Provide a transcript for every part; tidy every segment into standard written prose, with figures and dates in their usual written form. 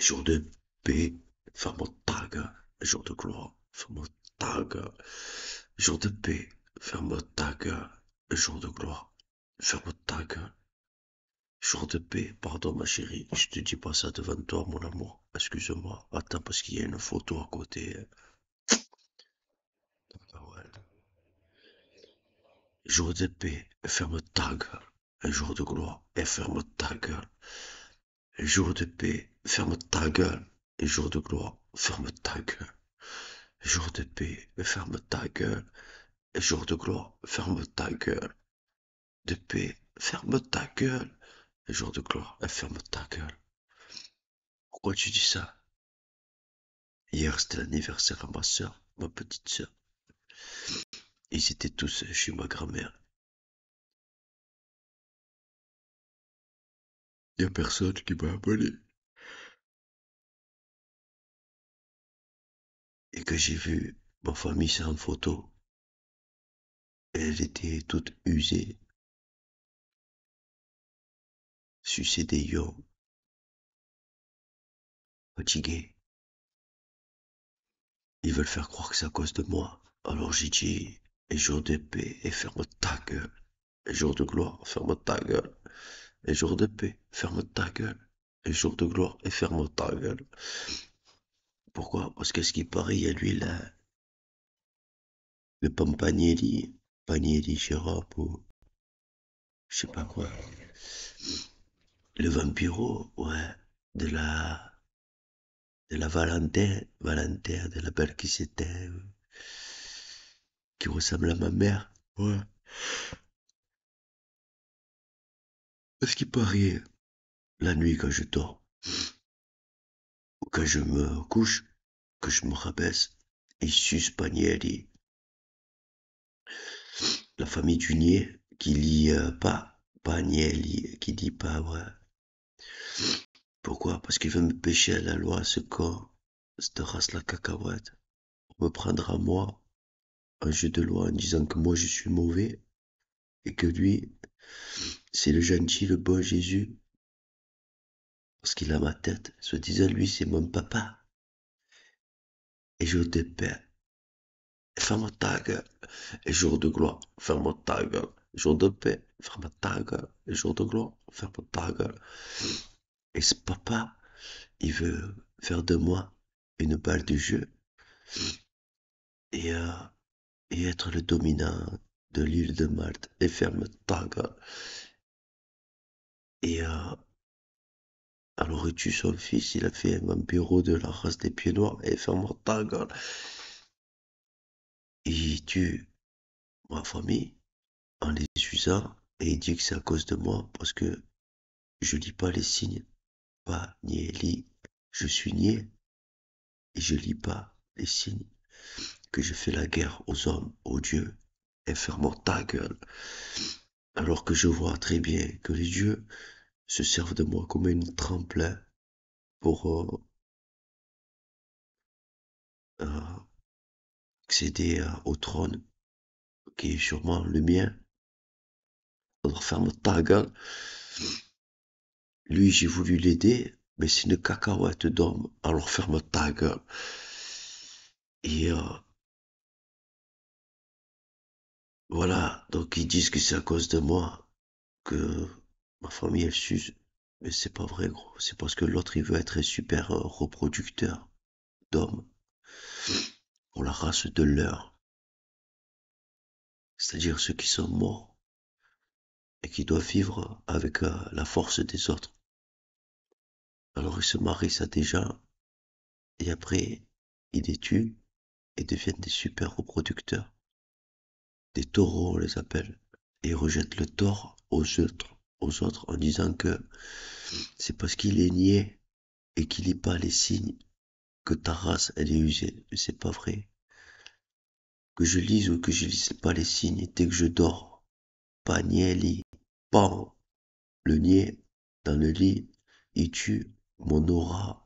Jour de paix, ferme ta gueule. Jour de gloire, ferme ta gueule. Jour de paix, ferme ta gueule. Jour de gloire, ferme ta gueule. Jour de paix, pardon ma chérie, je te dis pas ça devant toi mon amour. Excuse-moi, attends parce qu'il y a une photo à côté. Ah ouais. Jour de paix, ferme ta gueule. Un jour de gloire, et ferme ta gueule. Un jour de paix, ferme ta gueule. Un jour de gloire, ferme ta gueule. Jour de paix, ferme ta gueule. Un jour de gloire, ferme ta gueule. De paix, ferme ta gueule. Un jour de gloire, ferme ta gueule. Pourquoi tu dis ça? Hier, c'était l'anniversaire à ma soeur, ma petite soeur. Ils étaient tous chez ma grand-mère. Y a personne qui m'a appelé. Et que j'ai vu ma famille sur une photo, elle était toute usée, sucée des yeux, fatiguée. Ils veulent faire croire que c'est à cause de moi. Alors j'ai dit, un jour de paix et ferme ta gueule. Un jour de gloire, ferme ta gueule. Un jour de paix, ferme ta gueule. Un jour de gloire et ferme ta gueule. Pourquoi? Parce qu'à ce qui paraît, il y a lui là, le Pampanielli Chirop ou je sais pas quoi. Le Vampiro, ouais, de la, de la Valentin, de la belle qui s'était, qui ressemble à ma mère. Ouais. Parce qu'il paraît, la nuit quand je dors, ou quand je me couche, que je me rabaisse, il suce Pagnelli, la famille du nier, qui lit pas, Pagnelli, qui dit pas, ouais. Pourquoi? Parce qu'il veut me pêcher à la loi, ce con, cette race la cacahuète, pour me prendre à moi un jeu de loi en disant que moi je suis mauvais et que lui, c'est le gentil, le bon Jésus, parce qu'il a ma tête. Se disant, lui, c'est mon papa. Et jour de paix, ferme ta gueule. Et jour de gloire, ferme ta gueule. Jour de paix, ferme ta gueule. Et jour de gloire, ferme ta gueule. Et ce papa, il veut faire de moi une balle de jeu et, euh, et être le dominant de l'île de Malte. Et ferme ta gueule. Et alors il tue son fils, il a fait un vampiro de la race des pieds noirs et ferme ta gueule. Il tue ma famille en les usant et il dit que c'est à cause de moi parce que je lis pas les signes. Pas nier lit. Je suis niais et je lis pas les signes. Que je fais la guerre aux hommes, aux dieux et ferme ta gueule. Alors que je vois très bien que les dieux se servent de moi comme un tremplin pour euh, accéder au trône qui est sûrement le mien. Alors ferme ta gueule. Lui, j'ai voulu l'aider, mais c'est une cacahuète d'homme. Alors ferme ta gueule. Et voilà, donc ils disent que c'est à cause de moi que ma famille elle s'use. Mais c'est pas vrai, gros. C'est parce que l'autre il veut être un super reproducteur d'hommes pour la race de leur. C'est-à-dire ceux qui sont morts et qui doivent vivre avec la force des autres. Alors ils se marient ça déjà et après ils les tuent et deviennent des super reproducteurs. Des taureaux, on les appelle. Et ils rejettent le tort aux autres en disant que c'est parce qu'il est niais et qu'il lit pas les signes que ta race, elle est usée. Mais c'est pas vrai. Que je lise ou que je lise pas les signes, dès que je dors, pas niais lit, pan, le niais dans le lit, il tue mon aura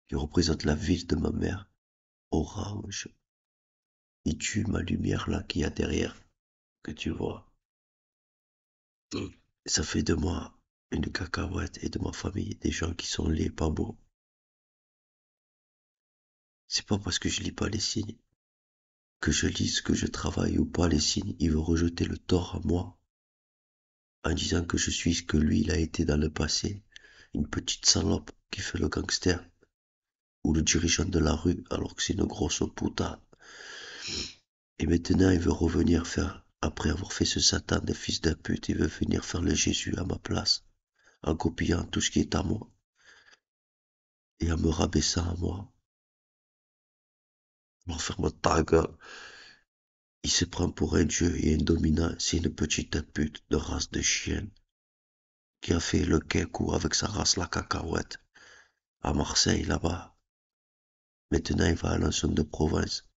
qui représente la ville de ma mère, orange. Il tue ma lumière là qu'il y a derrière, que tu vois. Ça fait de moi une cacahuète et de ma famille, des gens qui sont laids, pas beaux. C'est pas parce que je lis pas les signes, que je lise, que je travaille ou pas les signes, il veut rejeter le tort à moi, en disant que je suis ce que lui, il a été dans le passé, une petite salope qui fait le gangster, ou le dirigeant de la rue, alors que c'est une grosse puta. Et maintenant, il veut revenir faire, après avoir fait ce satan de fils de pute, il veut venir faire le Jésus à ma place, en copiant tout ce qui est à moi, et en me rabaissant à moi. Alors ferme ta gueule. Il se prend pour un dieu et un dominant, c'est une petite pute de race de chienne, qui a fait le kékou avec sa race la cacahuète, à Marseille, là-bas. Maintenant, il va à l'ensemble de province.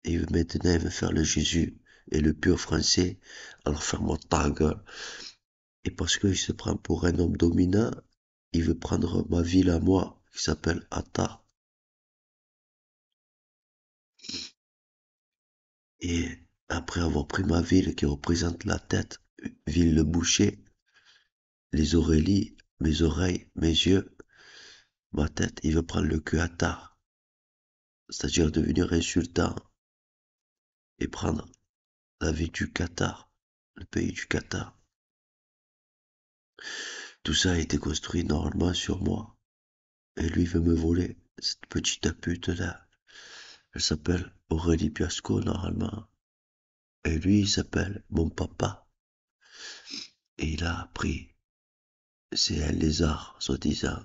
Et maintenant, il veut faire le Jésus et le pur français. Alors ferme ta gueule. Et parce qu'il se prend pour un homme dominant, il veut prendre ma ville à moi, qui s'appelle Atta. Et après avoir pris ma ville, qui représente la tête, ville le boucher, les oreilles, mes oreilles, mes yeux, ma tête, il veut prendre le cul à tard. C'est-à-dire devenir insultant et prendre la ville du Qatar, le pays du Qatar. Tout ça a été construit normalement sur moi. Et lui veut me voler, cette petite pute-là. Elle s'appelle Aurélie Piasco, normalement. Et lui, il s'appelle mon papa. Et il a pris, c'est un lézard, soi-disant.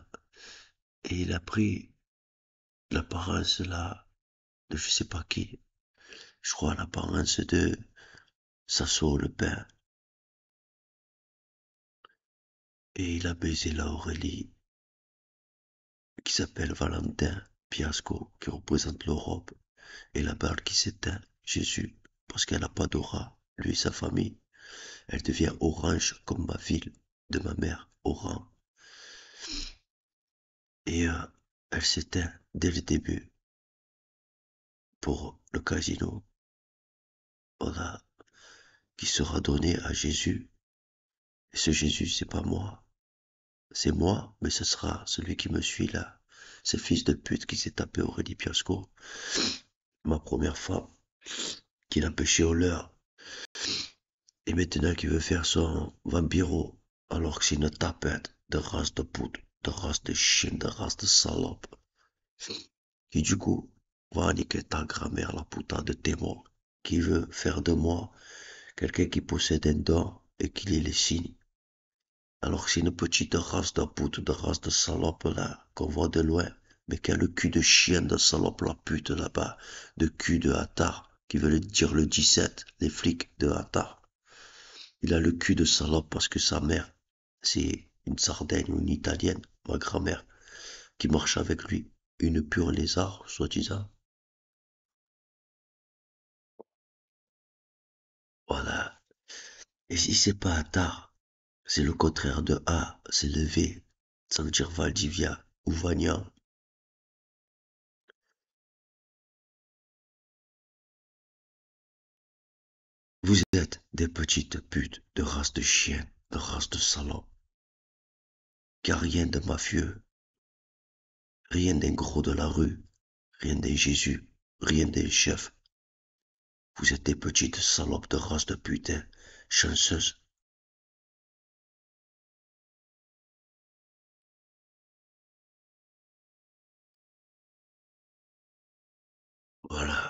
Et il a pris l'apparence là, de je sais pas qui. Je crois l'apparence de Sasso le père. Et il a baisé la Aurélie, qui s'appelle Valentin Piasco, qui représente l'Europe. Et la balle qui s'éteint, Jésus, parce qu'elle n'a pas d'aura, lui et sa famille. Elle devient orange comme ma ville de ma mère, Oran. Et elle s'éteint dès le début pour le casino, voilà, qui sera donné à Jésus. Et ce Jésus, c'est pas moi. C'est moi, mais ce sera celui qui me suit là. Ce fils de pute qui s'est tapé Aurélie Piasco, ma première femme, qui l'a pêché au leurre. Et maintenant qui veut faire son vampiro, alors que c'est une tapette de race de poudre, de race de chien, de race de salope. Qui du coup va niquer ta grand-mère, la putain de tes morts, qui veut faire de moi quelqu'un qui possède un don et qui lit les signes. Alors que c'est une petite race de pute, de race de salope là, qu'on voit de loin, mais qui a le cul de chien de salope la pute là-bas, de cul de hatard, qui veut dire le 17, les flics de hatard. Il a le cul de salope parce que sa mère, c'est une Sardaigne ou une Italienne, ma grand-mère, qui marche avec lui, une pure lézard, soi-disant. Voilà. Et si c'est pas Attar, c'est le contraire de A, c'est le V. Ça veut dire Valdivia ou Vagnan. Vous êtes des petites putes de race de chien, de race de salon. Car rien de mafieux, rien d'un gros de la rue, rien d'un Jésus, rien d'un chef. Vous êtes des petites salopes de race de putain, chanceuses. Voilà.